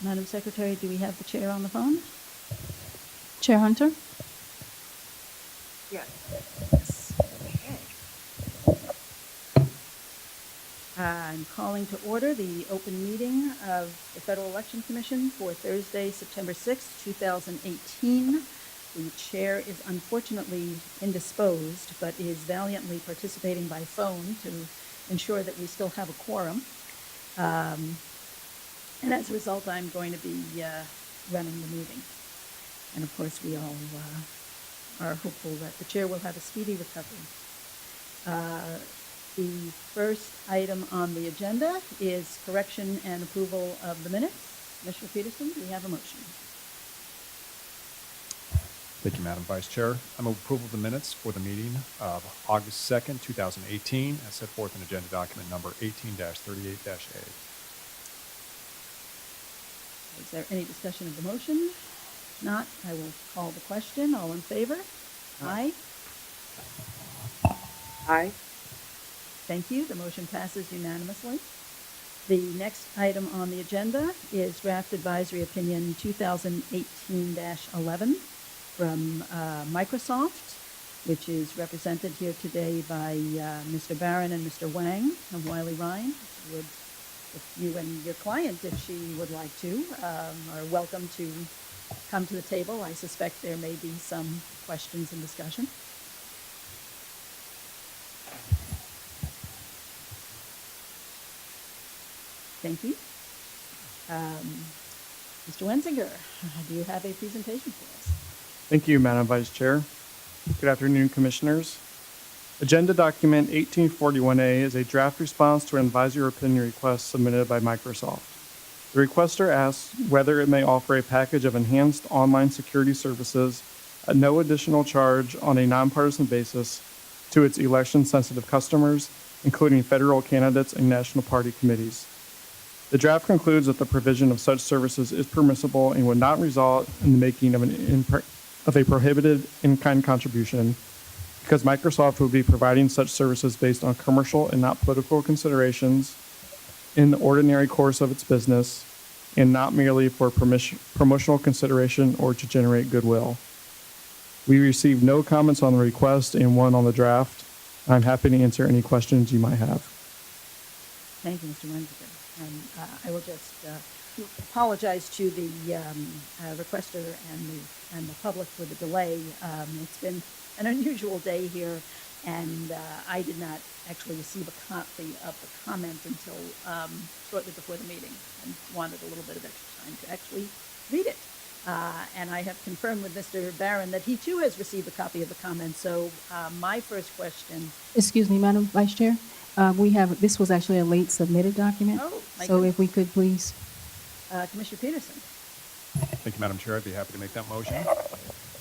Madam Secretary, do we have the chair on the phone? Chair Hunter? Yes. Yes. Okay. I'm calling to order the open meeting of the Federal Election Commission for Thursday, September 6th, 2018. The chair is unfortunately indisposed, but is valiantly participating by phone to ensure that we still have a quorum. And as a result, I'm going to be running the meeting. And of course, we all are hopeful that the chair will have a speedy recovery. The first item on the agenda is correction and approval of the minutes. Commissioner Peterson, do we have a motion? Thank you, Madam Vice Chair. I move approval of the minutes for the meeting of August 2nd, 2018, as set forth in agenda document number 18-38-A. Is there any discussion of the motion? If not, I will call the question. All in favor? Aye. Aye. Thank you. The motion passes unanimously. The next item on the agenda is Draft Advisory Opinion 2018-11 from Microsoft, which is represented here today by Mr. Barron and Mr. Wang of Wiley Ryan. If you and your client, if she would like to, are welcome to come to the table. I suspect there may be some questions and discussion. Thank you. Mr. Wenzinger, do you have a presentation for us? Thank you, Madam Vice Chair. Good afternoon, Commissioners. Agenda Document 1841A is a draft response to an advisory opinion request submitted by Microsoft. The requester asks whether it may offer a package of enhanced online security services at no additional charge on a nonpartisan basis to its election-sensitive customers, including federal candidates and national party committees. The draft concludes that the provision of such services is permissible and would not result in the making of a prohibited in-kind contribution, because Microsoft would be providing such services based on commercial and not political considerations in the ordinary course of its business, and not merely for promotional consideration or to generate goodwill. We received no comments on the request and one on the draft. I'm happy to answer any questions you might have. Thank you, Mr. Wenzinger. And I will just apologize to the requester and the public for the delay. It's been an unusual day here, and I did not actually receive a copy of the comment until shortly before the meeting, and wanted a little bit of extra time to actually read it. And I have confirmed with Mr. Barron that he too has received a copy of the comment. So my first question. Excuse me, Madam Vice Chair. This was actually a late submitted document. Oh, my so goodness. if we could please. Commissioner Peterson. Thank you, Madam Chair. I'd be happy to make that motion.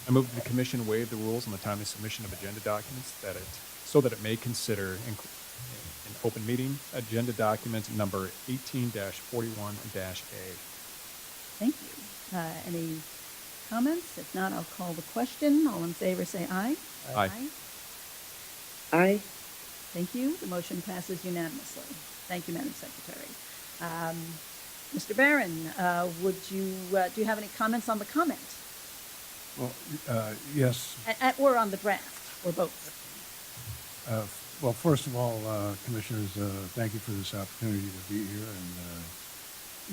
I move that the Commission waive the rules on the timely submission of agenda documents so that it may consider in open meeting agenda document number 18-41-A. Thank you. Any comments? If not, I'll call the question. All in favor, say aye. Aye. Aye. Thank you. The motion passes unanimously. Thank you, Madam Secretary. Mr. Barron, do you have any comments on the comment? Well, yes. Or on the draft, or both? Well, first of all, Commissioners, thank you for this opportunity to be here, and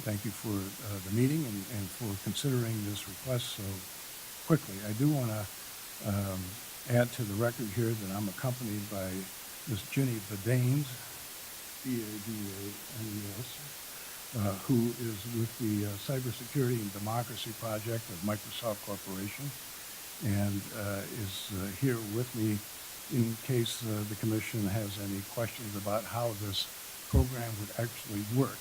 thank you for the meeting and for considering this request so quickly. I do want to add to the record here that I'm accompanied by Ms. Ginny Badanes, B-A-D-A-N-E-S, who is with the Cybersecurity and Democracy Project of Microsoft Corporation, and is here with me in case the Commission has any questions about how this program would actually work.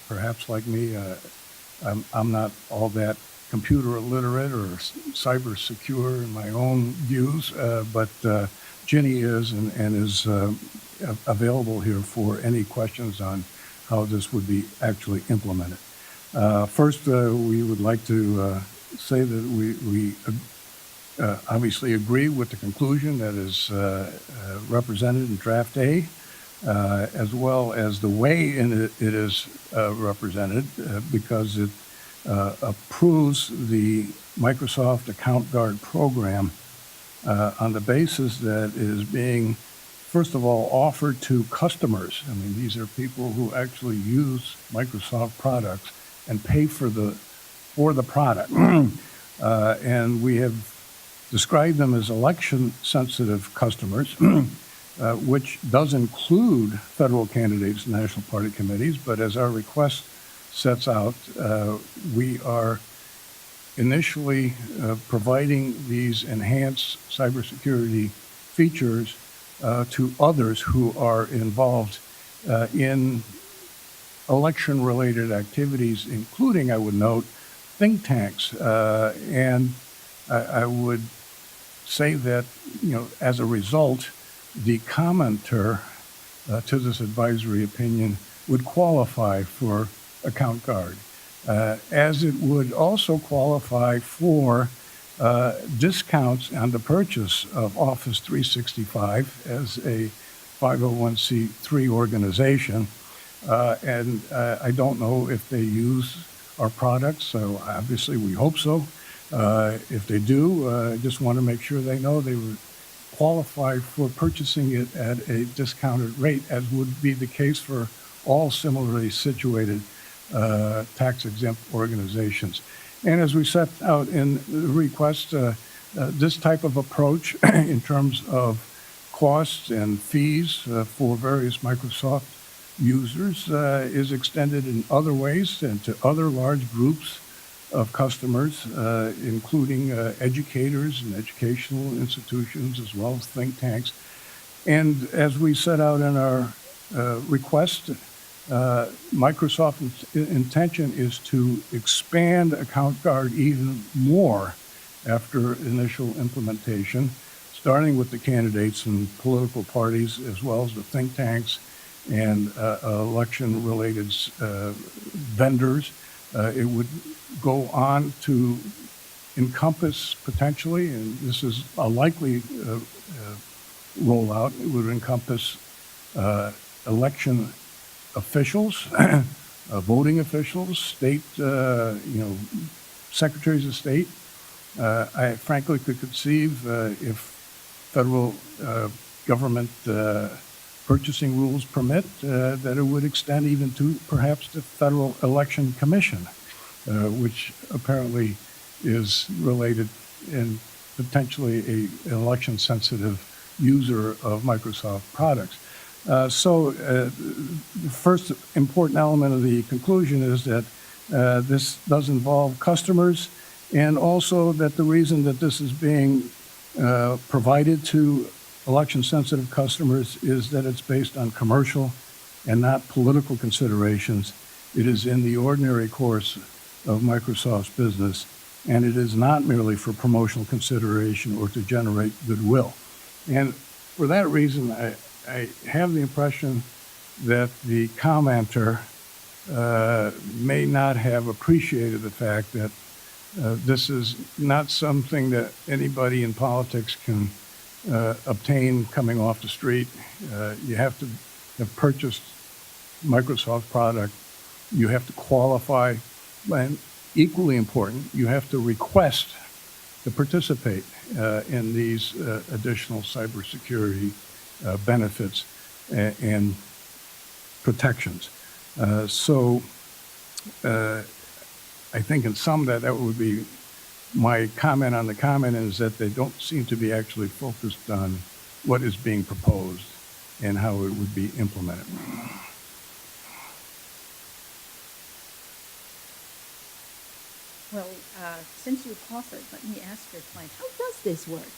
Perhaps like me, I'm not all that computer illiterate or cyber secure in my own views, but Ginny is and is available here for any questions on how this would be actually implemented. First, we would like to say that we obviously agree with the conclusion that is represented in Draft A. as well as the way it is represented, because it approves the Microsoft Account Guard program on the basis that it is being, first of all, offered to customers. I mean, these are people who actually use Microsoft products and pay for the product. And we have described them as election-sensitive customers, which does include federal candidates and national party committees. But as our request sets out, we are initially providing these enhanced cybersecurity features to others who are involved in election-related activities, including, I would note, think tanks. And I would say that, as a result, the commenter to this advisory opinion would qualify for Account Guard, as it would also qualify for discounts on the purchase of Office 365 as a 501c3 organization. And I don't know if they use our products, so obviously we hope so. If they do, I just want to make sure they know they would qualify for purchasing it at a discounted rate, as would be the case for all similarly situated tax-exempt organizations. And as we set out in the request, this type of approach in terms of costs and fees for various Microsoft users is extended in other ways and to other large groups of customers, including educators and educational institutions, as well as think tanks. And as we set out in our request, Microsoft's intention is to expand Account Guard even more after initial implementation, starting with the candidates and political parties, as well as the think tanks and election-related vendors. It would go on to encompass potentially, and this is a likely rollout, it would encompass election officials, voting officials, state, secretaries of state. I frankly could conceive if federal government purchasing rules permit, that it would extend even to perhaps the Federal Election Commission, which apparently is related and potentially an election-sensitive user of Microsoft products. So the first important element of the conclusion is that this does involve customers, and also that the reason that this is being provided to election-sensitive customers is that it's based on commercial and not political considerations. It is in the ordinary course of Microsoft's business, and it is not merely for promotional consideration or to generate goodwill. And for that reason, I have the impression that the commenter may not have appreciated the fact that this is not something that anybody in politics can obtain coming off the street. You have to have purchased Microsoft product. You have to qualify, and equally important, you have to request to participate in these additional cybersecurity benefits and protections. So I think in sum that would be my comment on the comment, is that they don't seem to be actually focused on what is being proposed and how it would be implemented. Well, since you offered, let me ask your client, how does this work?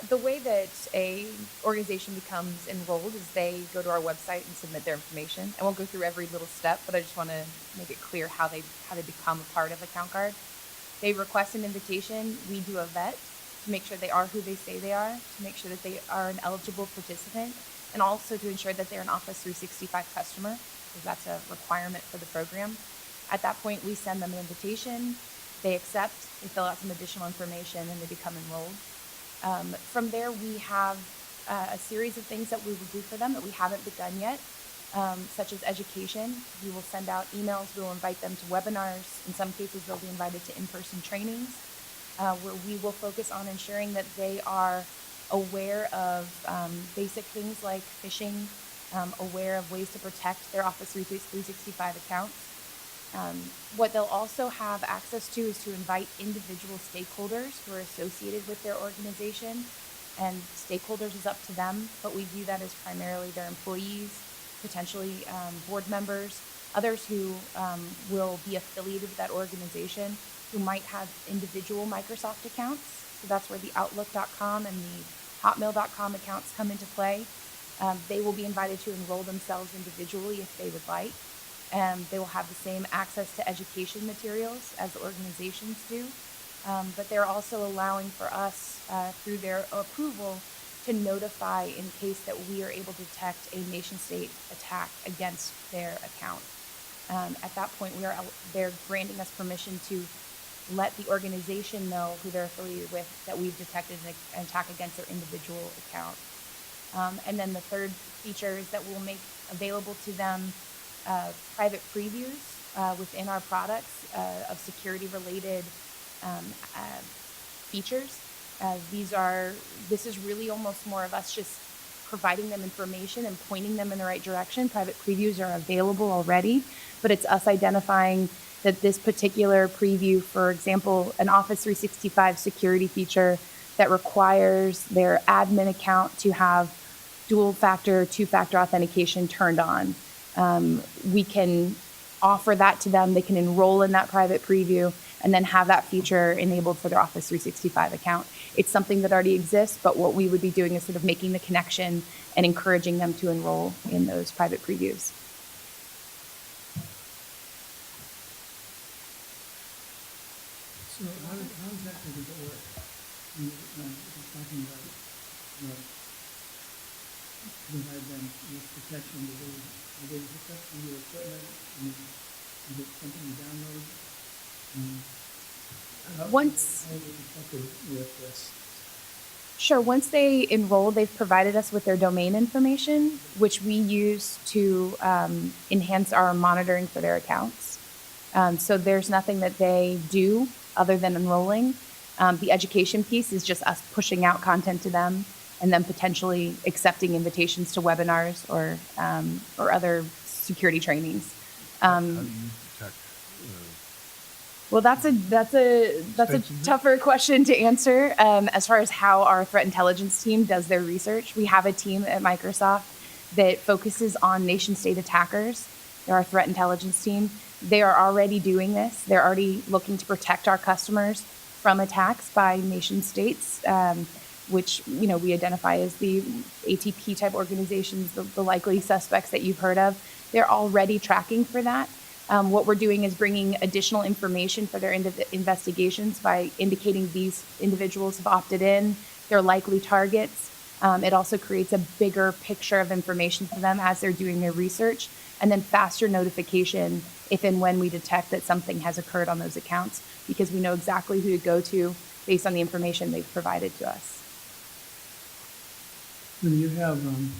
The way that a organization becomes enrolled is they go to our website and submit their information. I won't go through every little step, but I just want to make it clear how they become a part of Account Guard. They request an invitation. We do a vet to make sure they are who they say they are, to make sure that they are an eligible participant, and also to ensure that they're an Office 365 customer, because that's a requirement for the program. At that point, we send them an invitation. They accept, they fill out some additional information, and they become enrolled. From there, we have a series of things that we will do for them that we haven't begun yet, such as education. We will send out emails. We will invite them to webinars. In some cases, they'll be invited to in-person trainings, where we will focus on ensuring that they are aware of basic things like phishing, aware of ways to protect their Office 365 accounts. What they'll also have access to is to invite individual stakeholders who are associated with their organization. And stakeholders is up to them, but we view that as primarily their employees, potentially board members, others who will be affiliated with that organization who might have individual Microsoft accounts. So that's where the Outlook.com and the Hotmail.com accounts come into play. They will be invited to enroll themselves individually if they would like. They will have the same access to education materials as the organizations do. But they're also allowing for us, through their approval, to notify in case that we are able to detect a nation-state attack against their account. At that point, they're granting us permission to let the organization know who they're affiliated with that we've detected an attack against their individual account. And then the third feature is that we'll make available to them private previews within our products of security-related features. This is really almost more of us just providing them information and pointing them in the right direction. Private previews are available already, but it's us identifying that this particular preview, for example, an Office 365 security feature that requires their admin account to have dual-factor, two-factor authentication turned on. We can offer that to them. They can enroll in that private preview and then have that feature enabled for their Office 365 account. It's something that already exists, but what we would be doing is sort of making the connection and encouraging them to enroll in those private previews. So how exactly does it work? You're talking about provide them with protection. Do they hook up to your equipment? Is it something you download? How are they protected with this? Sure. Once they enroll, they've provided us with their domain information, which we use to enhance our monitoring for their accounts. So there's nothing that they do other than enrolling. The education piece is just us pushing out content to them and then potentially accepting invitations to webinars or other security trainings. How do you detect? Well, that's a tougher question to answer. As far as how our threat intelligence team does their research, we have a team at Microsoft that focuses on nation-state attackers. They're our threat intelligence team. They are already doing this. They're already looking to protect our customers from attacks by nation states, which we identify as the ATP type organizations, the likely suspects that you've heard of. They're already tracking for that. What we're doing is bringing additional information for their investigations by indicating these individuals have opted in, they're likely targets. It also creates a bigger picture of information for them as they're doing their research, and then faster notification if and when we detect that something has occurred on those accounts, because we know exactly who to go to based on the information they've provided to us. When you have an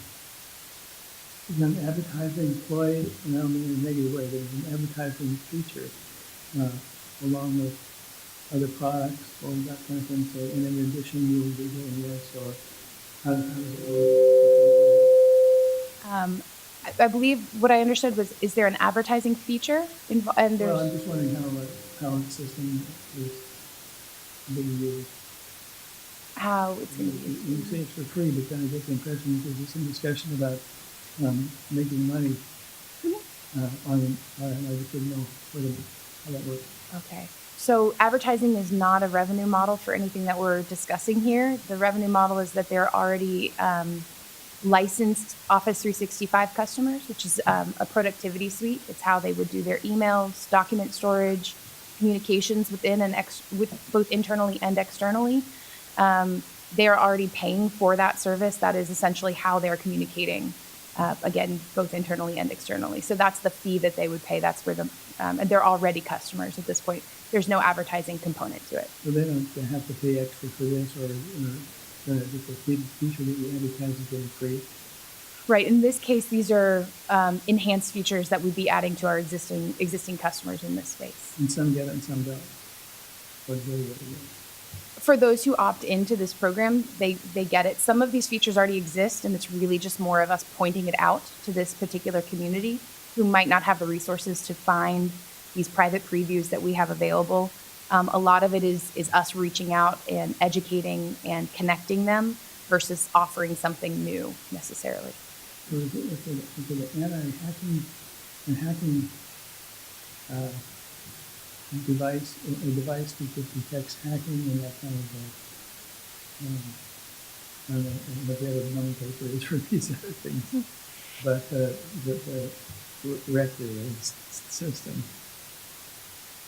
advertising ploy, and I don't mean in a negative way, there's an advertising feature along with other products or that kind of thing. So, and in addition, you will be doing this, or how does it work? I believe what I understood was, is there an advertising feature? And there's, Well, I'm just wondering how the system is being used. how it's going to be. You say it's for free, but then I get the impression that there's some discussion about making money on it. I just didn't know how that works. Okay. So advertising is not a revenue model for anything that we're discussing here. The revenue model is that they're already licensed Office 365 customers, which is a productivity suite. It's how they would do their emails, document storage, communications within and with both internally and externally. They are already paying for that service. That is essentially how they're communicating, again, both internally and externally. So that's the fee that they would pay. That's where and they're already customers at this point. There's no advertising component to it. So they don't have to pay extra for this, or the feature that you advertise is getting free. Right. In this case, these are enhanced features that we'd be adding to our existing customers in this space. And some get it and some don't. Or do they get it? For those who opt into this program, they get it. Some of these features already exist, and it's really just more of us pointing it out to this particular community who might not have the resources to find these private previews that we have available. A lot of it is us reaching out and educating and connecting them versus offering something new necessarily. So is it an anti-hacking and hacking device, a device that detects hacking and that kind of, I don't know what the other nomenclature is for these other things, but the directory system.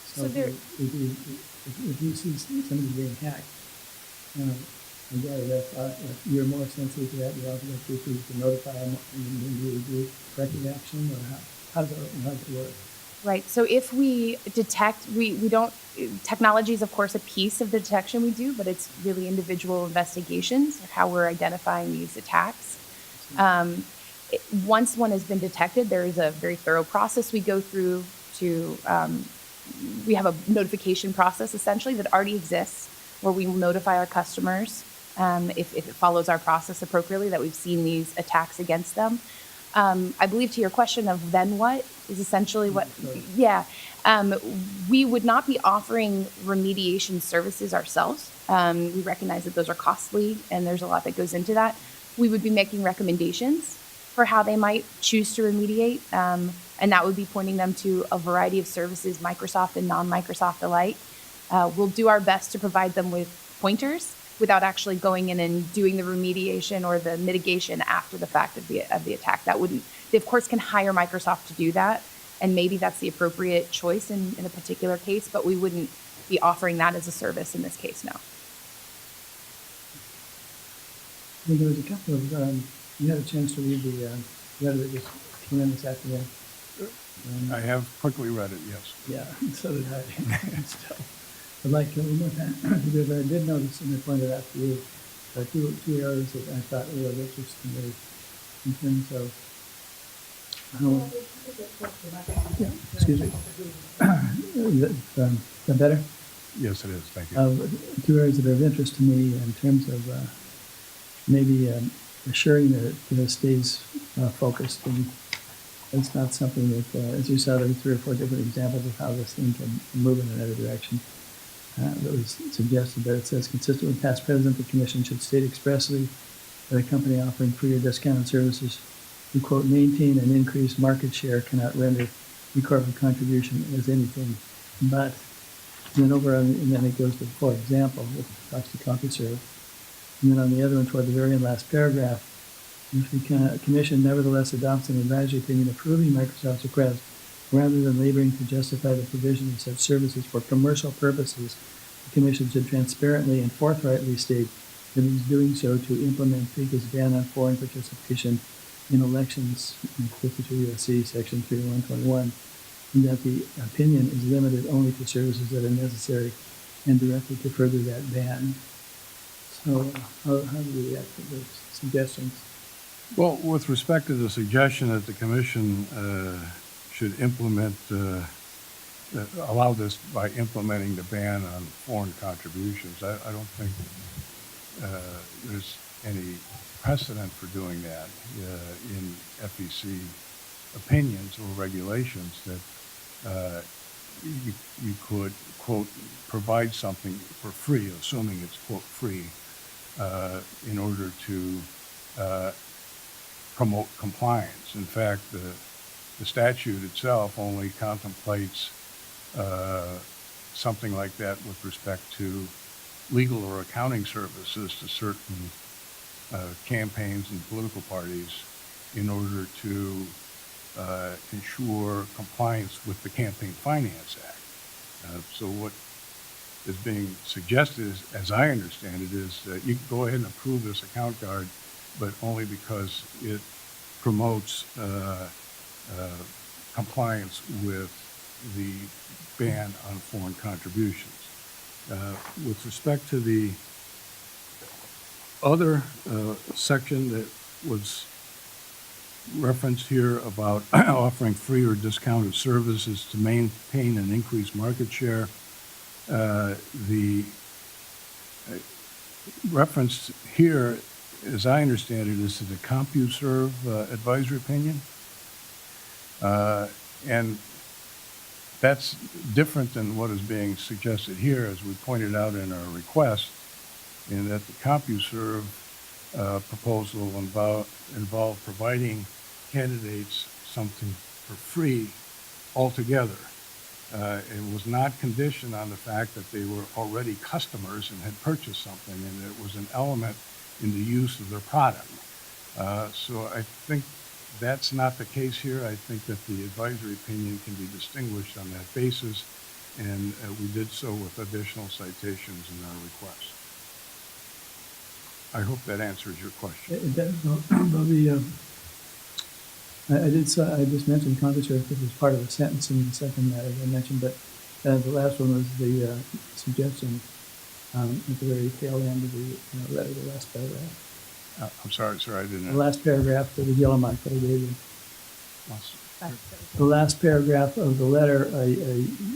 So there- if you see somebody being hacked, I gather that you're more sensitive to that. You also have to notify them and you do corrective action, or how does it work? Right. So if we detect, we don't, technology is of course a piece of the detection we do, but it's really individual investigations of how we're identifying these attacks. Once one has been detected, there is a very thorough process we go through to, we have a notification process essentially that already exists where we will notify our customers if it follows our process appropriately that we've seen these attacks against them. I believe to your question of then what is essentially what, yeah. We would not be offering remediation services ourselves. We recognize that those are costly and there's a lot that goes into that. We would be making recommendations for how they might choose to remediate. And that would be pointing them to a variety of services, Microsoft and non-Microsoft alike. We'll do our best to provide them with pointers without actually going in and doing the remediation or the mitigation after the fact of the attack. That wouldn't, they of course can hire Microsoft to do that, and maybe that's the appropriate choice in a particular case, but we wouldn't be offering that as a service in this case, no. Well, there was a couple of, you had a chance to read the letter that just came in this afternoon. I have quickly read it, yes. Yeah, so did I. Still, I'd like to one more time, because I did notice, and I pointed out to you, two areas that I thought were of interest to me in terms of how. Yeah, excuse me. Is that better? Yes, it is, thank you. Two areas that are of interest to me in terms of maybe assuring that it stays focused, and it's not something that, as you saw, there were 3 or 4 different examples of how this thing can move in another direction. That was suggested, but it says, consistent with past precedent, the commission should state expressly that a company offering free or discounted services who, quote, maintain and increase market share cannot render the corporate contribution as anything but. And then over on, and then it goes to, for example, which talks to CompuServe. And then on the other one, toward the very end, last paragraph, if the commission nevertheless adopts an advisory opinion approving Microsoft's request, rather than laboring to justify the provision of such services for commercial purposes, the commission should transparently and forthrightly state that it is doing so to implement FICA's ban on foreign participation in elections, in 52 U.S.C. Section 3121, and that the opinion is limited only to services that are necessary and directed to further that ban. So how do we react to those suggestions? Well, with respect to the suggestion that the commission should implement, allow this by implementing the ban on foreign contributions, I don't think there's any precedent for doing that in FEC opinions or regulations that you could, quote, provide something for free, assuming it's, quote, free, in order to promote compliance. In fact, the statute itself only contemplates something like that with respect to legal or accounting services to certain campaigns and political parties in order to ensure compliance with the Campaign Finance Act. So what is being suggested, is, as I understand it, is that you can go ahead and approve this account card, but only because it promotes compliance with the ban on foreign contributions. With respect to the other section that was referenced here about offering free or discounted services to maintain and increase market share, the reference here, as I understand it, is to the CompuServe advisory opinion. And that's different than what is being suggested here, as we pointed out in our request, in that the CompuServe proposal involve providing candidates something for free altogether. It was not conditioned on the fact that they were already customers and had purchased something, and it was an element in the use of their product. So I think that's not the case here. I think that the advisory opinion can be distinguished on that basis, and we did so with additional citations in our request. I hope that answers your question. It does, Bobby, I just mentioned CompuServe because it's part of the sentence in the second matter I mentioned, but the last one was the suggestion at the very tail end of the letter, the last paragraph. I'm sorry, sir, I didn't. The last paragraph of the yellow mark that I gave you. Well, The last paragraph of the letter, a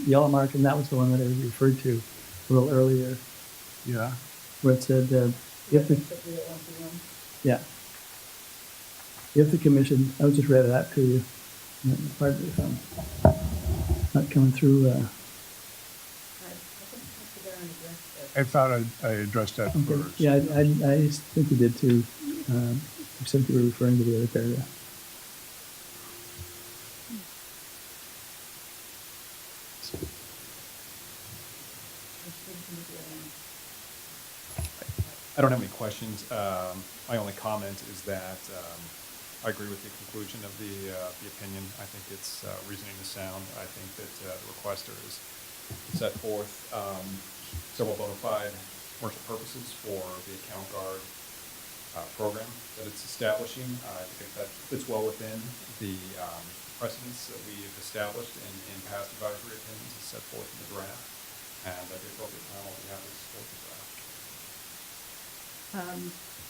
yellow mark, and that was the one that I referred to a little earlier, Yeah, where it said, yeah. If the commission, I just read it out to you. Pardon me if I'm not coming through. I thought I addressed that Okay. first. Yeah, I think you did too, except you were referring to the other paragraph. I don't have any questions. My only comment is that I agree with the conclusion of the opinion. I think it's reasoning is sound. I think that the requester has set forth several bona fide commercial purposes for the account guard program that it's establishing. I think that fits well within the precedents that we've established in past advisory opinions as set forth in the draft. And at the appropriate time, I'll be happy to support the draft.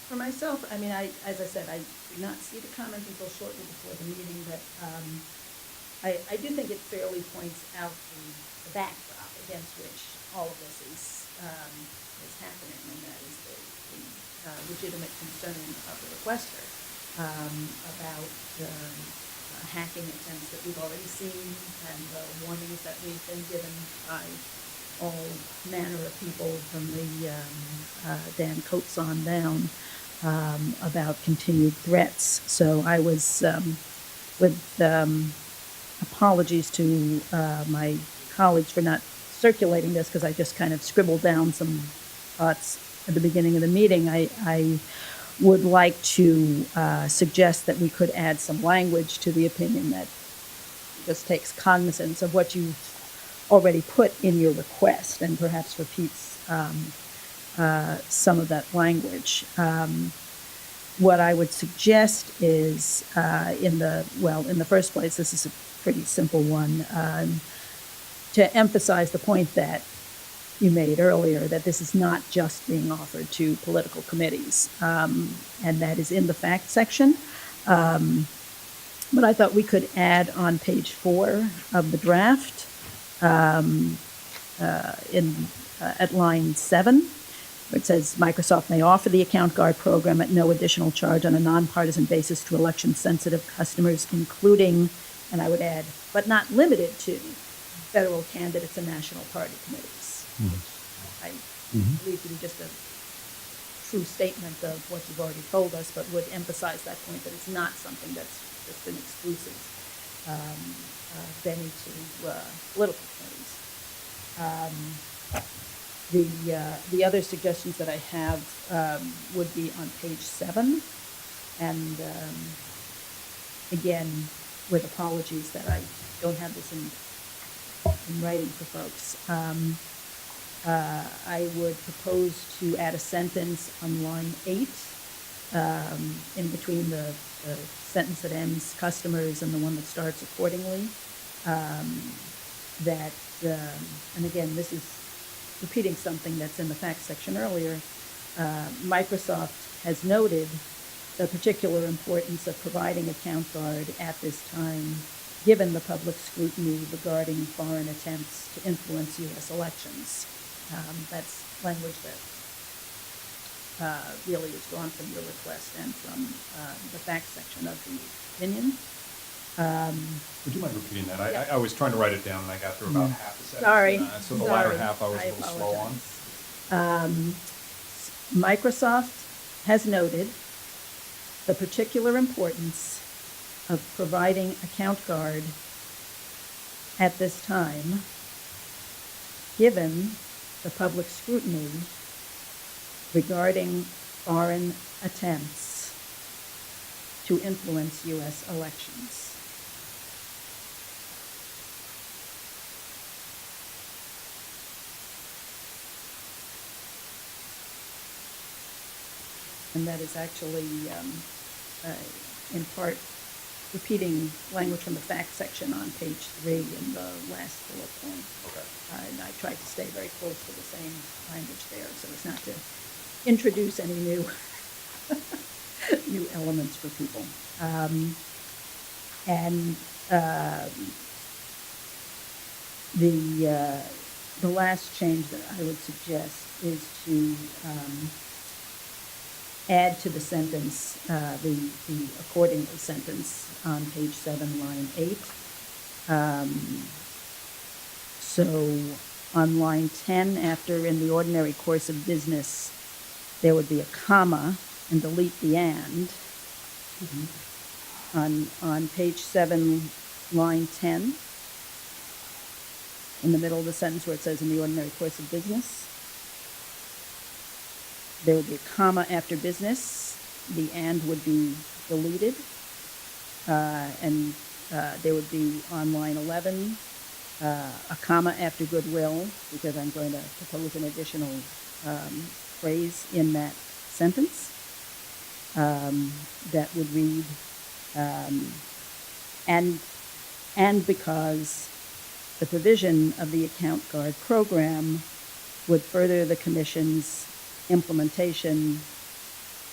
For myself, I mean, as I said, I did not see the comment until shortly before the meeting, but I do think it fairly points out the backdrop against which all of this is happening, and that is the legitimate concern of the requester about hacking attempts that we've already seen and the warnings that we've been given by all manner of people from the Dan Coates on down about continued threats. So I was, with apologies to my colleagues for not circulating this, because I just kind of scribbled down some thoughts at the beginning of the meeting, I would like to suggest that we could add some language to the opinion that just takes cognizance of what you've already put in your request and perhaps repeats some of that language. What I would suggest is in the first place, this is a pretty simple one, to emphasize the point that you made earlier, that this is not just being offered to political committees, and that is in the fact section. But I thought we could add on page 4 of the draft, at line 7, where it says Microsoft may offer the Account Guard program at no additional charge on a nonpartisan basis to election-sensitive customers, including, and I would add, but not limited to, federal candidates and national party committees. I believe to be just a true statement of what you've already told us, but would emphasize that point that it's not something that's just an exclusive venue to political committees. The other suggestions that I have would be on page 7, and again, with apologies that I don't have this in writing for folks. I would propose to add a sentence on line 8, in between the sentence that ends customers and the one that starts accordingly. And again, this is repeating something that's in the facts section earlier, Microsoft has noted the particular importance of providing account guard at this time, given the public scrutiny regarding foreign attempts to influence U.S. elections. That's language that really is drawn from your request and from the facts section of the opinion. Would you mind repeating that? I was trying to write it down and I got through about half a sentence. Sorry. So the latter Sorry. half I was a little slow on. apologize. Microsoft has noted the particular importance of providing account guard at this time, given the public scrutiny regarding foreign attempts to influence U.S. elections. And that is actually, in part, repeating language from the facts section on page 3 in the last bullet point. Okay. And I tried to stay very close to the same language there, so as not to introduce any new, new elements for people. The last change that I would suggest is to add to the sentence, the accordingly sentence on page 7, line 8. So on line 10, after in the ordinary course of business, there would be a comma and delete the and. On page 7, line 10, in the middle of the sentence where it says in the ordinary course of business, there would be a comma after business, the and would be deleted, and there would be on line 11, a comma after goodwill, because I'm going to propose an additional phrase in that sentence that would read, and because the provision of the account guard program would further the Commission's implementation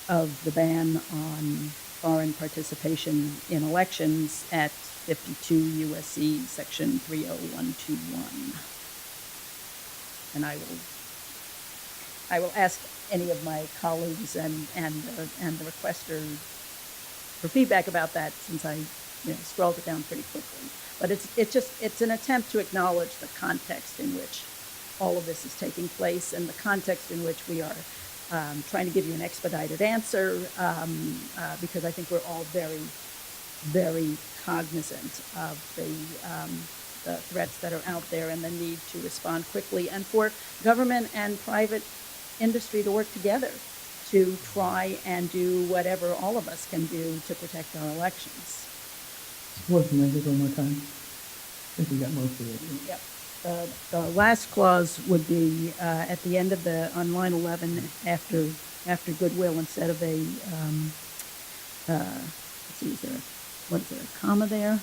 of the ban on foreign participation in elections at 52 U.S.C. Section 30121. And I will ask any of my colleagues and the requester for feedback about that, since I scrolled it down pretty quickly. But it's an attempt to acknowledge the context in which all of this is taking place and the context in which we are trying to give you an expedited answer, because I think we're all very, very cognizant of the threats that are out there and the need to respond quickly, and for government and private industry to work together to try and do whatever all of us can do to protect our elections. Support, can I get one more time? I think we got most of it. Yep. The last clause would be at the end of on line 11, after goodwill, instead of a, let's see, what is there, a comma there?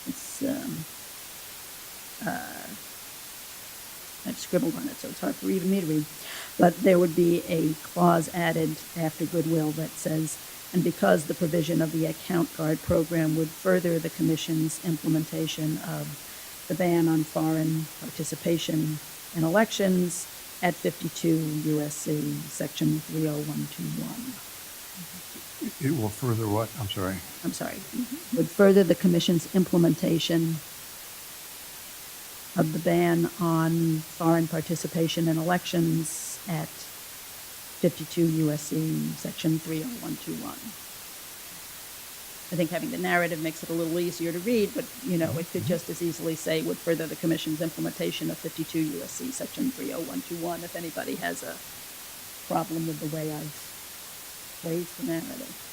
It's, I've scribbled on it, so it's hard for even me to read. But there would be a clause added after goodwill that says, and because the provision of the account guard program would further the Commission's implementation of the ban on foreign participation in elections at 52 U.S.C. Section 30121. It will further what? I'm sorry. Would further the Commission's implementation of the ban on foreign participation in elections at 52 U.S.C. Section 30121. I think having the narrative makes it a little easier to read, but, it could just as easily say would further the Commission's implementation of 52 U.S.C. Section 30121 if anybody has a problem with the way I've phrased the narrative.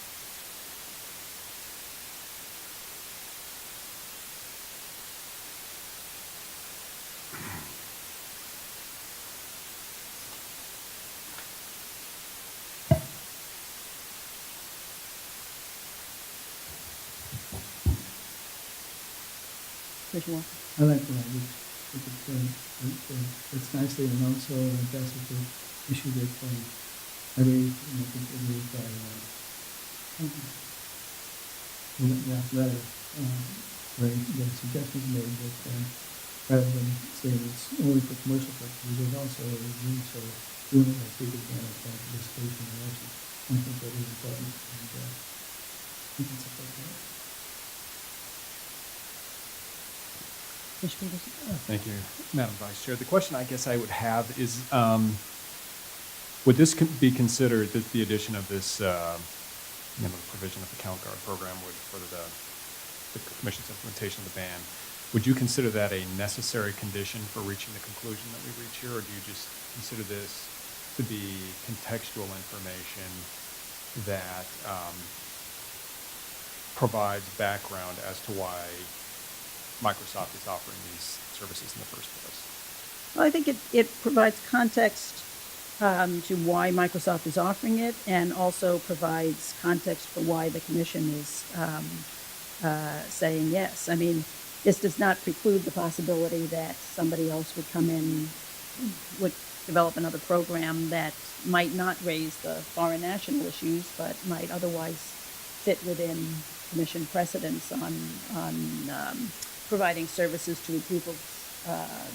Visual. I like the language. I think it's nicely and also addresses the issue that I raised, and I think it raised by, in that letter, where the suggestions made that, rather than saying it's only for commercial purposes, there's also a means for doing it by taking advantage of participation and action. I think that is important, and, we can support that. Commissioner Peterson? Thank you, Madam Vice Chair. The question I guess I would have is, would this be considered, the addition of this, the provision of the Count Guard program would further the Commission's implementation of the ban, would you consider that a necessary condition for reaching the conclusion that we reach here, or do you just consider this to be contextual information that provides background as to why Microsoft is offering these services in the first place? Well, I think it provides context to why Microsoft is offering it, and also provides context for why the commission is saying yes. I mean, this does not preclude the possibility that somebody else would come in, would develop another program that might not raise the foreign national issues, but might otherwise fit within commission precedents on providing services to a group of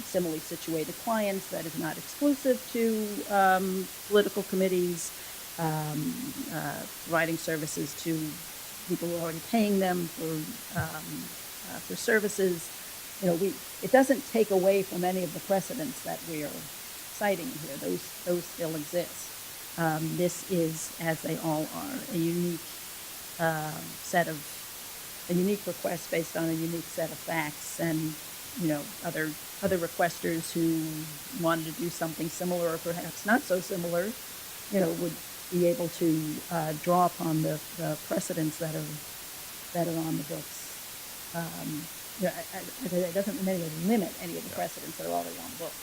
similarly situated clients that is not exclusive to political committees, providing services to people who are already paying them for services. You know, it doesn't take away from any of the precedents that we are citing here. Those still exist. This is, as they all are, a unique unique request based on a unique set of facts, and you know, other requesters who wanted to do something similar or perhaps not so similar, you know, would be able to draw upon the precedents that are on the books. You know, it doesn't in any way limit any of the precedents that are already on the books.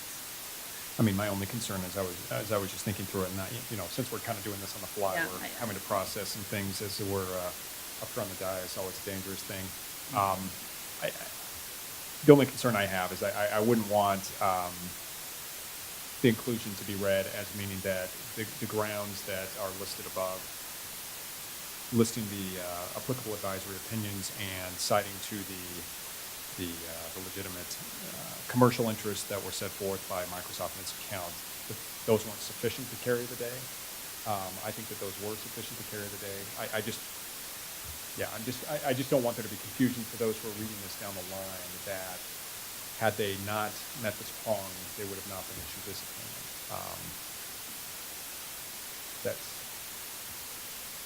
I mean, my only concern is as I was just thinking through it, and you know, since we're kind of doing this on the fly, Yeah, we're having to process some things as we're up front of the dais, always a dangerous thing. The only concern I have is I wouldn't want the inclusion to be read as meaning that the grounds that are listed above, listing the applicable advisory opinions and citing to the legitimate commercial interests that were set forth by Microsoft and its account, that those weren't sufficient to carry the day. I think that those were sufficient to carry the day. I just don't want there to be confusion for those who are reading this down the line that had they not met this prong, they would have not been issued this opinion. That's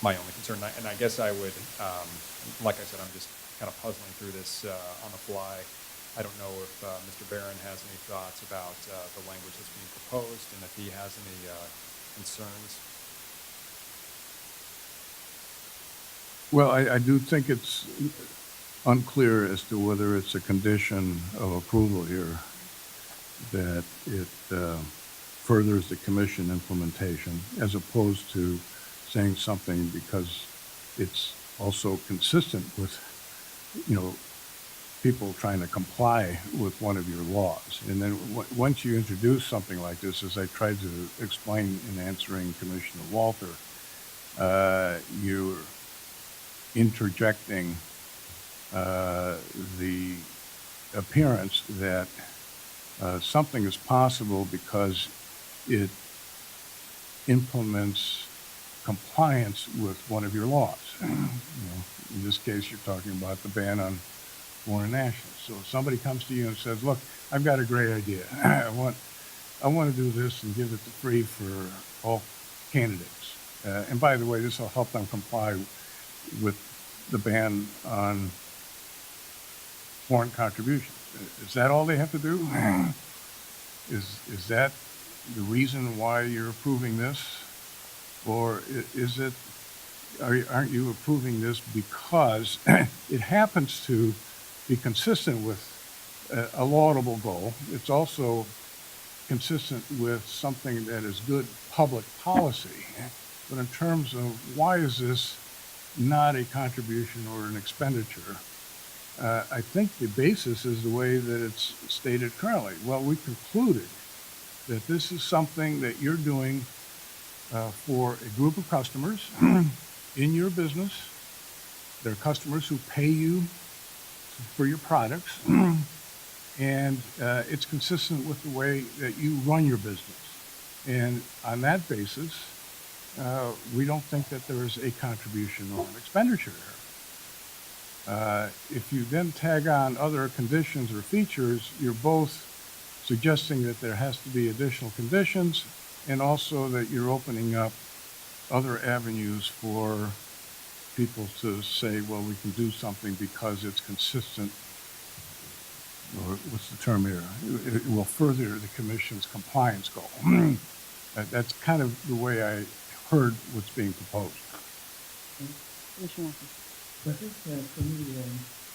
my only concern. And I guess I would, like I said, I'm just kind of puzzling through this on the fly. I don't know if Mr. Barron has any thoughts about the language that's being proposed, and if he has any concerns. Well, I do think it's unclear as to whether it's a condition of approval here that it furthers the commission implementation, as opposed to saying something because it's also consistent with, you know, people trying to comply with one of your laws. And then once you introduce something like this, as I tried to explain in answering Commissioner Walter, you're interjecting the appearance that something is possible because it implements compliance with one of your laws. You know, in this case, you're talking about the ban on foreign nationals. So if somebody comes to you and says, "Look, I've got a great idea. I want to do this and give it for free for all candidates. And by the way, this will help them comply with the ban on foreign contributions." Is that all they have to do? Is that the reason why you're approving this? Or is it, aren't you approving this because it happens to be consistent with a laudable goal? It's also consistent with something that is good public policy. But in terms of why is this not a contribution or an expenditure, I think the basis is the way that it's stated currently. Well, we concluded that this is something that you're doing for a group of customers in your business. They're customers who pay you for your products, and it's consistent with the way that you run your business. And on that basis, we don't think that there is a contribution or an expenditure there. If you then tag on other conditions or features, you're both suggesting that there has to be additional conditions and also that you're opening up other avenues for people to say, well, we can do something because it's consistent, or what's the term here? It will further the commission's compliance goal. That's kind of the way I heard what's being proposed. Commissioner Walker. So I think for me,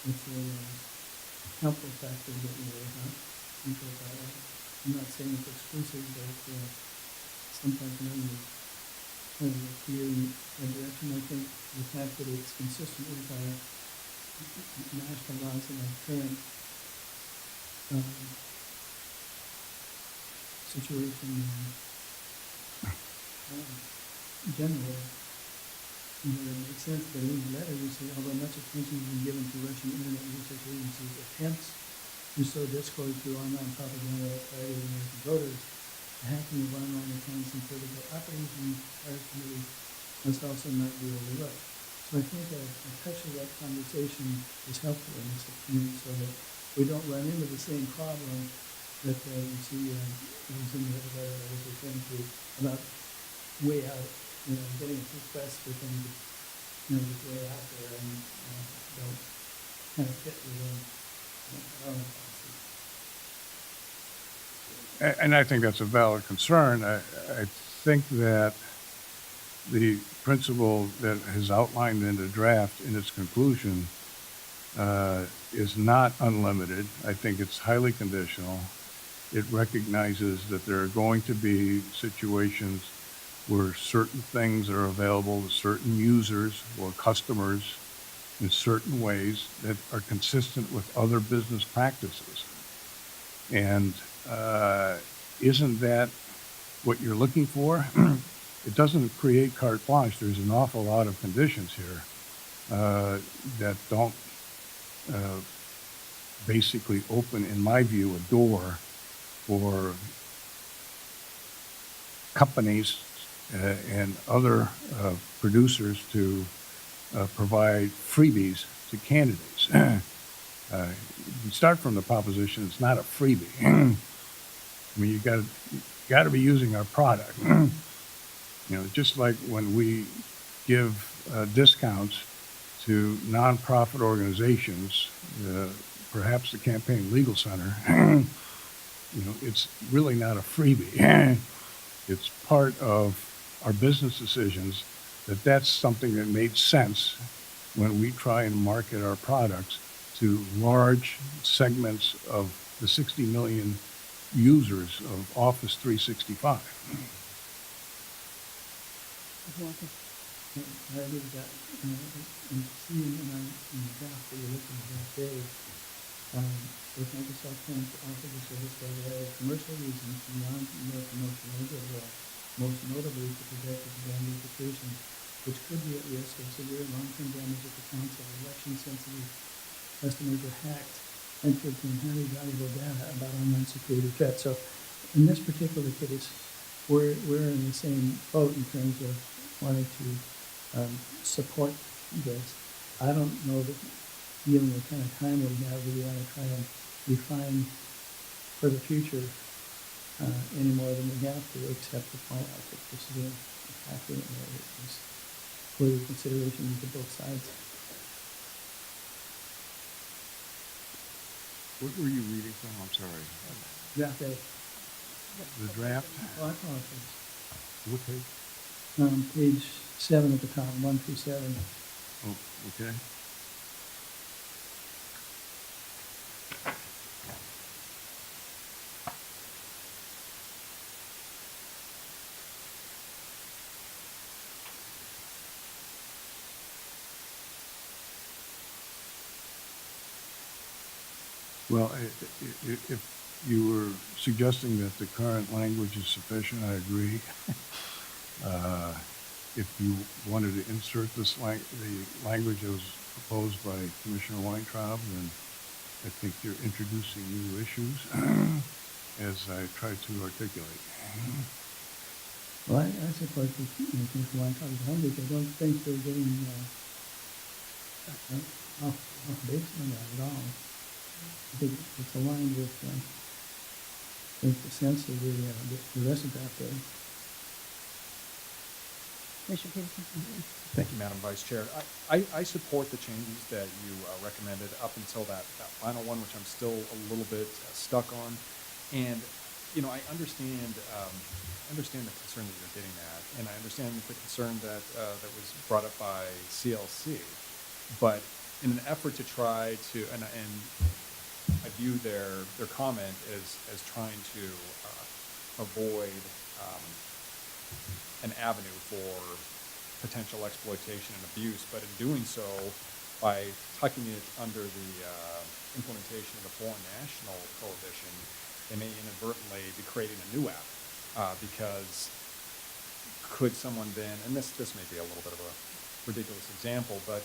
it's a helpful factor that we work on, because I'm not saying it's exclusive, but sometimes when you kind of appear in a direction, I think the fact that it's consistent with our national laws and our current situation generally, it makes sense, but in the letter we say, although much attention has been given to Russian internet research agencies' attempts to sow discord through online propaganda targeting American voters, the hacking of online accounts and political operatives in our community must also not be overlooked. So I think a touch of that conversation is helpful in this opinion, so that we don't run into the same problem that you see in some of the other letter I was referring to about way out, getting a request for things that, just way out there and don't kind of fit within our own policy. And I think that's a valid concern. I think that the principle that is outlined in the draft in its conclusion is not unlimited. I think it's highly conditional. It recognizes that there are going to be situations where certain things are available to certain users or customers in certain ways that are consistent with other business practices. And isn't that what you're looking for? It doesn't create carte blanche. There's an awful lot of conditions here that don't basically open, in my view, a door for companies and other producers to provide freebies to candidates. You start from the proposition it's not a freebie. I mean, you got to be using our product. Just like when we give discounts to nonprofit organizations, perhaps the Campaign Legal Center, it's really not a freebie. It's part of our business decisions that's something that made sense when we try and market our products to large segments of the 60 million users of Office 365. Walker. I agree with that. And seeing in the draft that you're looking at that day, with Microsoft plans to offer the service for a variety of commercial reasons beyond mere promotional goodwill, most notably to protect its brand reputation, which could be at risk of severe long-term damage if accounts of election-sensitive customers are hacked and could contain highly valuable data about online security threats. So in this particular case, we're in the same boat in terms of wanting to support this. I don't know that, given the kind of time we have, we want to try and refine for the future any more than we have to, except to point out that this is a factor that is worthy consideration to both sides. What were you reading from? I'm sorry. Draft A. The draft? Oh, I apologize. What page? Page 7 at the top, 1 through 7. Oh, okay. Well, if you were suggesting that the current language is sufficient, I agree. If you wanted to insert the language that was proposed by Commissioner Weintraub, then I think you're introducing new issues as I tried to articulate. Well, I support the, Commissioner Weintraub's point, because I don't think they're getting, off base on that at all. I think it's aligned with the sense of the rest of that bill. Commissioner Peterson? Thank you, Madam Vice Chair. I support the changes that you recommended up until that final one, which I'm still a little bit stuck on. And, you know, I understand the concern that you're getting at, and I understand the concern that that was brought up by CLC. But in an effort to try to, and I view their comment as trying to avoid an avenue for potential exploitation and abuse, but in doing so, by tucking it under the implementation of the foreign national prohibition, they may inadvertently be creating a new app, because could someone then, and this may be a little bit of a ridiculous example, but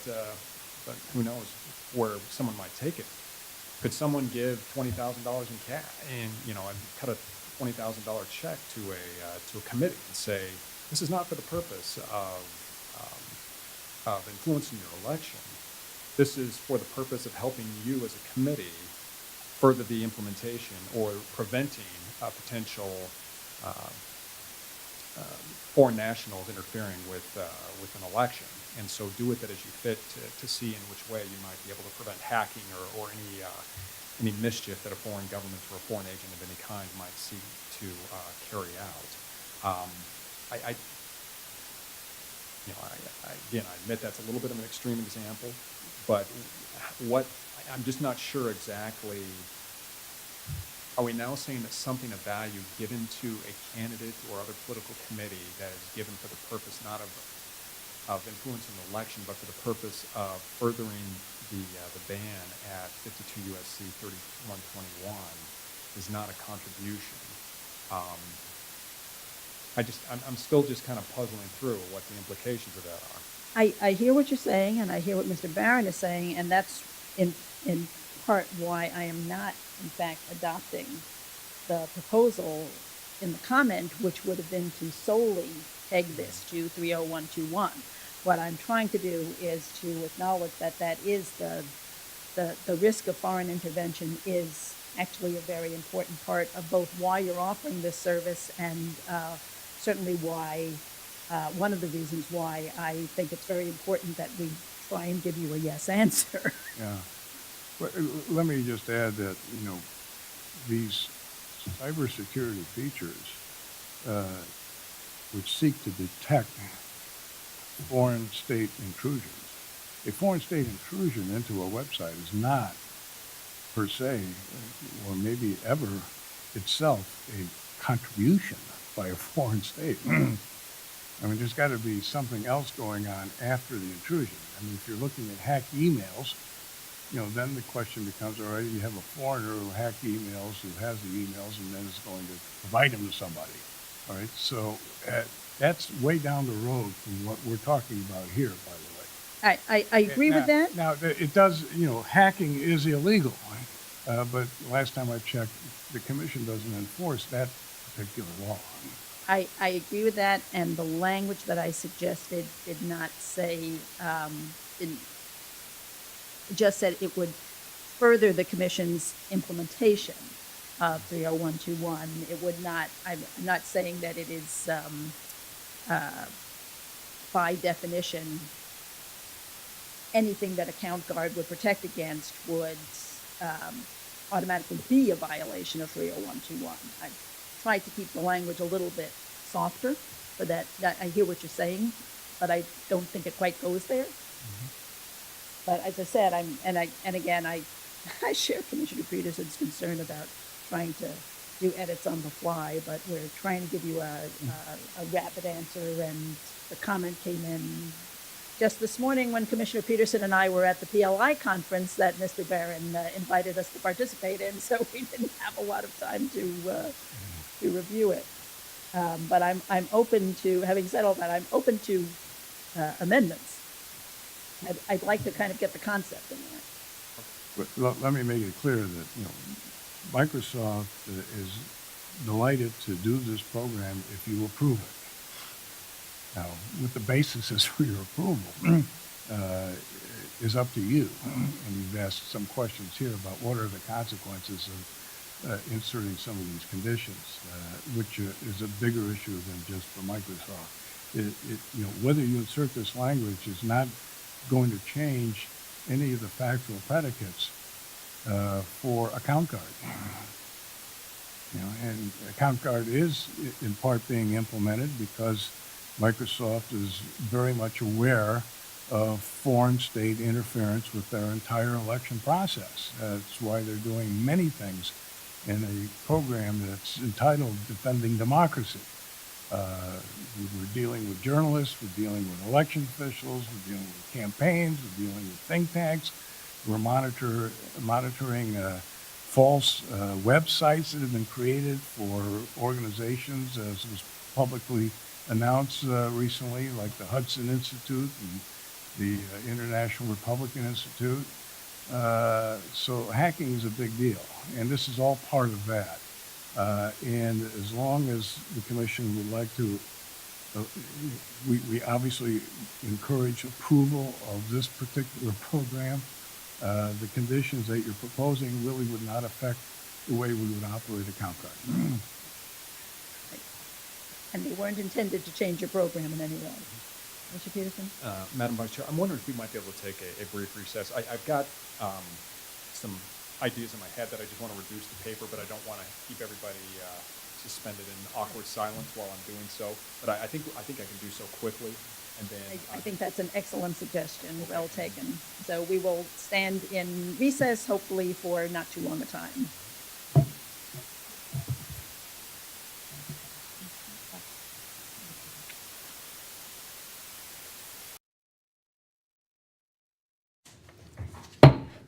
who knows where someone might take it. Could someone give $20,000 in cash, and and cut a $20,000 check to a committee and say, this is not for the purpose of influencing your election. This is for the purpose of helping you as a committee further the implementation or preventing potential foreign nationals interfering with an election. And so do with it as you fit to see in which way you might be able to prevent hacking or any mischief that a foreign government or a foreign agent of any kind might seek to carry out. I admit that's a little bit of an extreme example, but I'm just not sure exactly. Are we now saying that something of value given to a candidate or other political committee that is given for the purpose not of influencing the election, but for the purpose of furthering the ban at 52 USC 3121 is not a contribution? I'm still just kind of puzzling through what the implications of that are. I hear what you're saying, and I hear what Mr. Barron is saying, and that's in part why I am not, in fact, adopting the proposal in the comment, which would have been to solely peg this to 30121. What I'm trying to do is to acknowledge that is the risk of foreign intervention is actually a very important part of both why you're offering this service and certainly why, one of the reasons why I think it's very important that we try and give you a yes answer. Yeah. Well, let me just add that, these cybersecurity features, which seek to detect foreign state intrusions. A foreign state intrusion into a website is not per se, or maybe ever itself, a contribution by a foreign state. I mean, there's got to be something else going on after the intrusion. I mean, if you're looking at hacked emails, then the question becomes, all right, you have a foreigner who hacked emails, who has the emails, and then is going to provide them to somebody. All right, so that's way down the road from what we're talking about here, by the way. I agree with that. Now, it does, hacking is illegal, right? But last time I checked, the commission doesn't enforce that particular law. I agree with that, and the language that I suggested did not say, it just said it would further the commission's implementation of 30121. It would not, I'm not saying that it is, by definition, anything that Account Guard would protect against would automatically be a violation of 30121. I tried to keep the language a little bit softer, so that I hear what you're saying, but I don't think it quite goes there. Mm-hmm. But as I said, I share Commissioner Peterson's concern about trying to do edits on the fly, but we're trying to give you a rapid answer, and the comment came in just this morning when Commissioner Peterson and I were at the PLI conference that Mr. Barron invited us to participate in, so we didn't have a lot of time to review it. But I'm open to, having said all that, I'm open to amendments. I'd like to kind of get the concept in there. But let me make it clear that, Microsoft is delighted to do this program if you approve it. Now, what the basis is for your approval is up to you. And you've asked some questions here about what are the consequences of inserting some of these conditions, which is a bigger issue than just for Microsoft. Whether you insert this language is not going to change any of the factual predicates for Account Guard. And Account Guard is in part being implemented because Microsoft is very much aware of foreign state interference with their entire election process. That's why they're doing many things in a program that's entitled Defending Democracy. We're dealing with journalists, we're dealing with election officials, we're dealing with campaigns, we're dealing with think tanks, we're monitoring false websites that have been created for organizations, as was publicly announced recently, like the Hudson Institute and the International Republican Institute. So hacking is a big deal, and this is all part of that. And as long as the commission would like to, we obviously encourage approval of this particular program. The conditions that you're proposing really would not affect the way we would operate Account Guard. And they weren't intended to change your program in any way. Mr. Peterson? Madam Vice Chair, I'm wondering if we might be able to take a brief recess. I've got some ideas in my head that I just want to reduce to paper, but I don't want to keep everybody suspended in awkward silence while I'm doing so. But I think I can do so quickly, and then I think that's an excellent suggestion, well taken. So we will stand in recess, hopefully for not too long a time.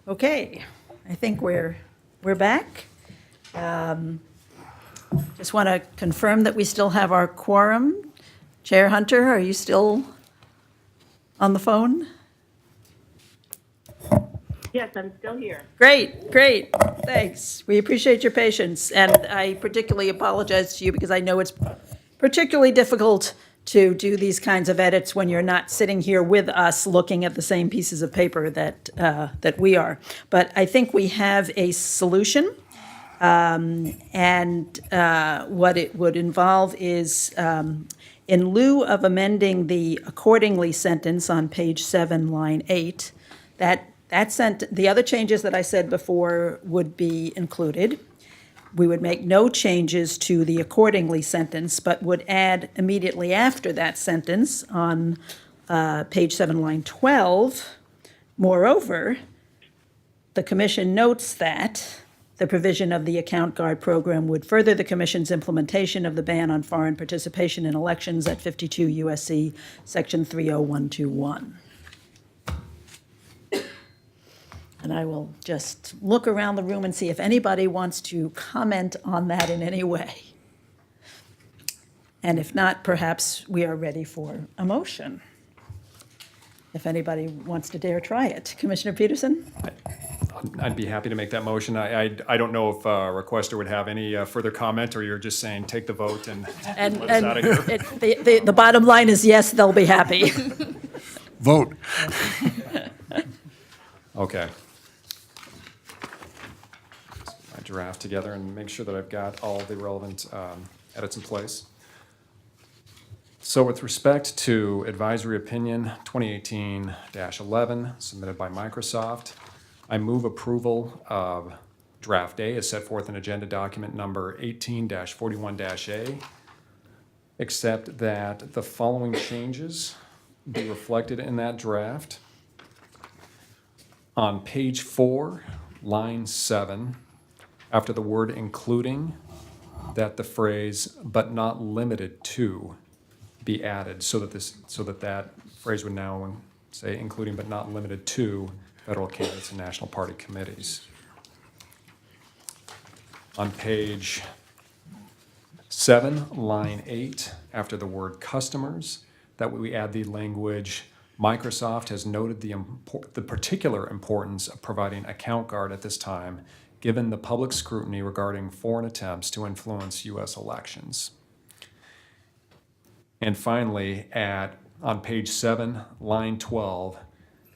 Okay, I think we're back. Just want to confirm that we still have our quorum. Chair Hunter, are you still on the phone? Yes, I'm still here. Great, thanks. We appreciate your patience, and I particularly apologize to you because I know it's particularly difficult to do these kinds of edits when you're not sitting here with us looking at the same pieces of paper that we are. But I think we have a solution, and what it would involve is, in lieu of amending the accordingly sentence on page 7, line 8, the other changes that I said before would be included. We would make no changes to the accordingly sentence, but would add immediately after that sentence on page 7, line 12. Moreover, the commission notes that the provision of the Account Guard program would further the commission's implementation of the ban on foreign participation in elections at 52 U.S.C. section 30121. And I will just look around the room and see if anybody wants to comment on that in any way. And if not, perhaps we are ready for a motion. If anybody wants to dare try it. Commissioner Peterson? I'd be happy to make that motion. I don't know if a requester would have any further comment, or you're just saying take the vote and let us out of here. The bottom line is yes, they'll be happy. Vote. Okay. My draft together and make sure that I've got all the relevant edits in place. So with respect to advisory opinion 2018-11 submitted by Microsoft, I move approval of draft A as set forth in agenda document number 18-41-A, except that the following changes be reflected in that draft. On page 4, line 7, after the word including, that the phrase "but not limited to" be added, so that that phrase would now say including but not limited to federal candidates and national party committees. On page 7, line 8, after the word customers, that we add the language, Microsoft has noted the particular importance of providing account guard at this time, given the public scrutiny regarding foreign attempts to influence U.S. elections. And finally, on page 7, line 12,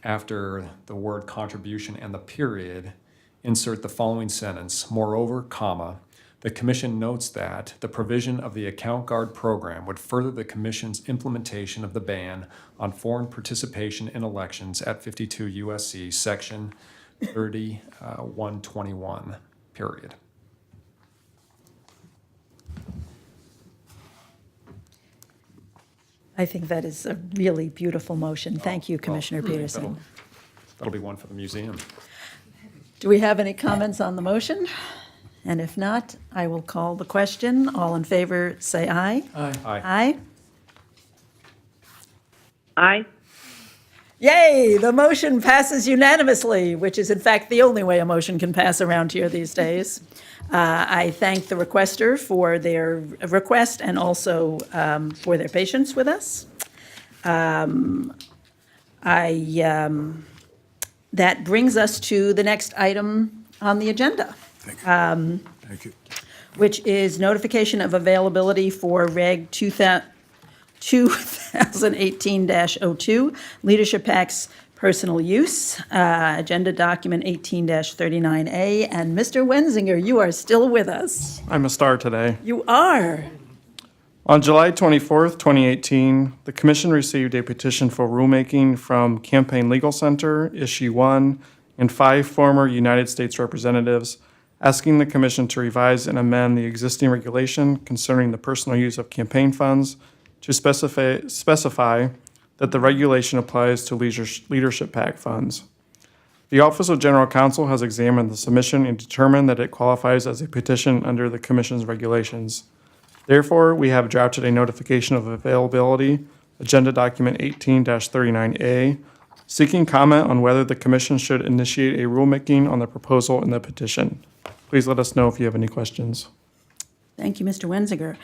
after the word contribution and the period, insert the following sentence, moreover, comma, the Commission notes that the provision of the Account Guard program would further the Commission's implementation of the ban on foreign participation in elections at 52 U.S.C. Section 3121, period. I think that is a really beautiful motion. Thank you, Commissioner Peterson. That'll be one for the museum. Do we have any comments on the motion? And if not, I will call the question. All in favor, say aye. Aye. Aye. Aye. Yay, the motion passes unanimously, which is in fact the only way a motion can pass around here these days. I thank the requester for their request and also for their patience with us. That brings us to the next item on the agenda, Thank you. which is notification of availability for Reg 2018-02, Leadership Packs Personal Use, Agenda Document 18-39A. And Mr. Wenzinger, you are still with us. I'm a star today. You are. On July 24th, 2018, the Commission received a petition for rulemaking from Campaign Legal Center, Issue 1, and 5 former United States representatives asking the Commission to revise and amend the existing regulation concerning the personal use of campaign funds to specify that the regulation applies to leadership PAC funds. The Office of General Counsel has examined the submission and determined that it qualifies as a petition under the Commission's regulations. Therefore, we have drafted a notification of availability, Agenda Document 18-39A, seeking comment on whether the Commission should initiate a rulemaking on the proposal in the petition. Please let us know if you have any questions. Thank you, Mr. Wenzinger.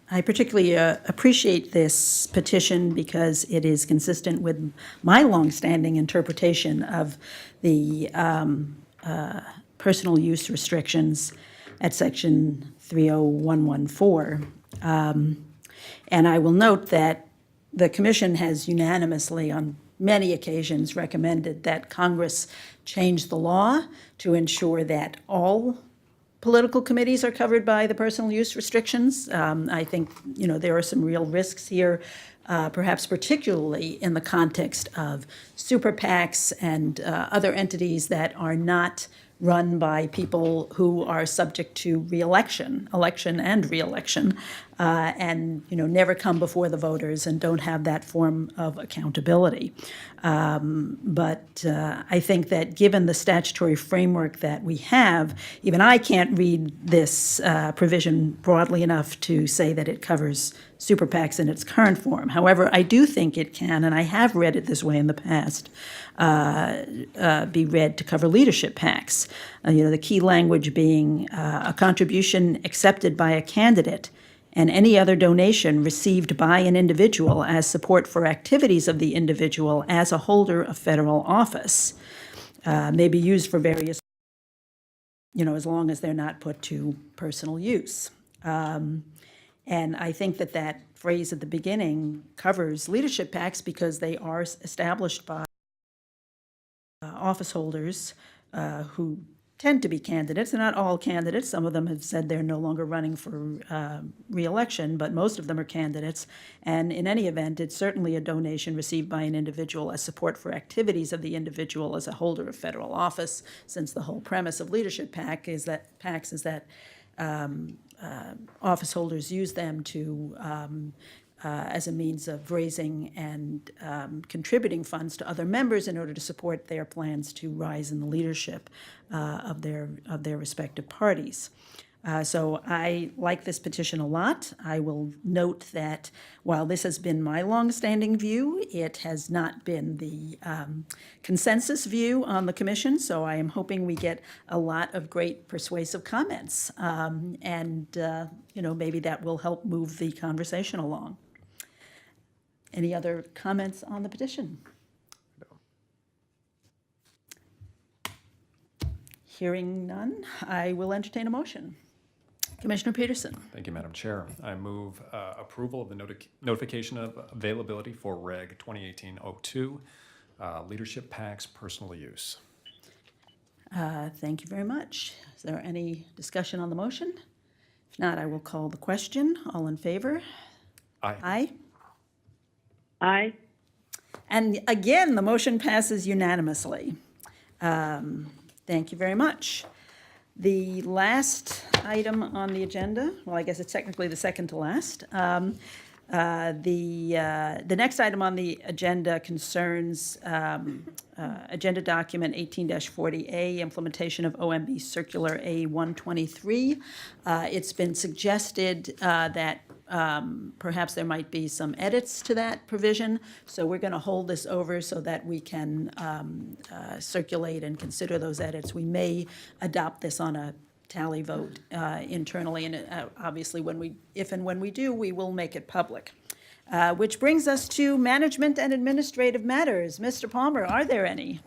I particularly appreciate this petition because it is consistent with my longstanding interpretation of the personal use restrictions at Section 30114. And I will note that the Commission has unanimously, on many occasions, recommended that Congress change the law to ensure that all political committees are covered by the personal use restrictions. I think, there are some real risks here, perhaps particularly in the context of super PACs and other entities that are not run by people who are subject to election and reelection, and never come before the voters and don't have that form of accountability. But I think that given the statutory framework that we have, even I can't read this provision broadly enough to say that it covers super PACs in its current form. However, I do think it can, and I have read it this way in the past, be read to cover leadership PACs. The key language being a contribution accepted by a candidate and any other donation received by an individual as support for activities of the individual as a holder of federal office may be used for various, as long as they're not put to personal use. And I think that phrase at the beginning covers leadership PACs because they are established by office holders who tend to be candidates. They're not all candidates. Some of them have said they're no longer running for re-election, but most of them are candidates. And in any event, it's certainly a donation received by an individual as support for activities of the individual as a holder of federal office, since the whole premise of leadership PACs is that office holders use them to as a means of raising and contributing funds to other members in order to support their plans to rise in the leadership of their respective parties. So I like this petition a lot. I will note that while this has been my longstanding view, it has not been the consensus view on the commission. So I am hoping we get a lot of great persuasive comments. Maybe that will help move the conversation along. Any other comments on the petition? Hearing none, I will entertain a motion. Commissioner Peterson. Thank you, Madam Chair. I move approval of the notification of availability for Reg 2018-02, Leadership Packs Personal Use. Thank you very much. Is there any discussion on the motion? If not, I will call the question. All in favor? Aye. Aye. Aye. And again, the motion passes unanimously. Thank you very much. The last item on the agenda, well, I guess it's technically the second to last. The next item on the agenda concerns Agenda Document 18-40A, implementation of OMB Circular A-123. It's been suggested that perhaps there might be some edits to that provision, so we're going to hold this over so that we can circulate and consider those edits. We may adopt this on a tally vote internally, and obviously if and when we do, we will make it public. Which brings us to management and administrative matters. Mr. Palmer, are there any?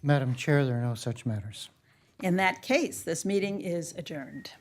Madam Chair, there are no such matters. In that case, this meeting is adjourned.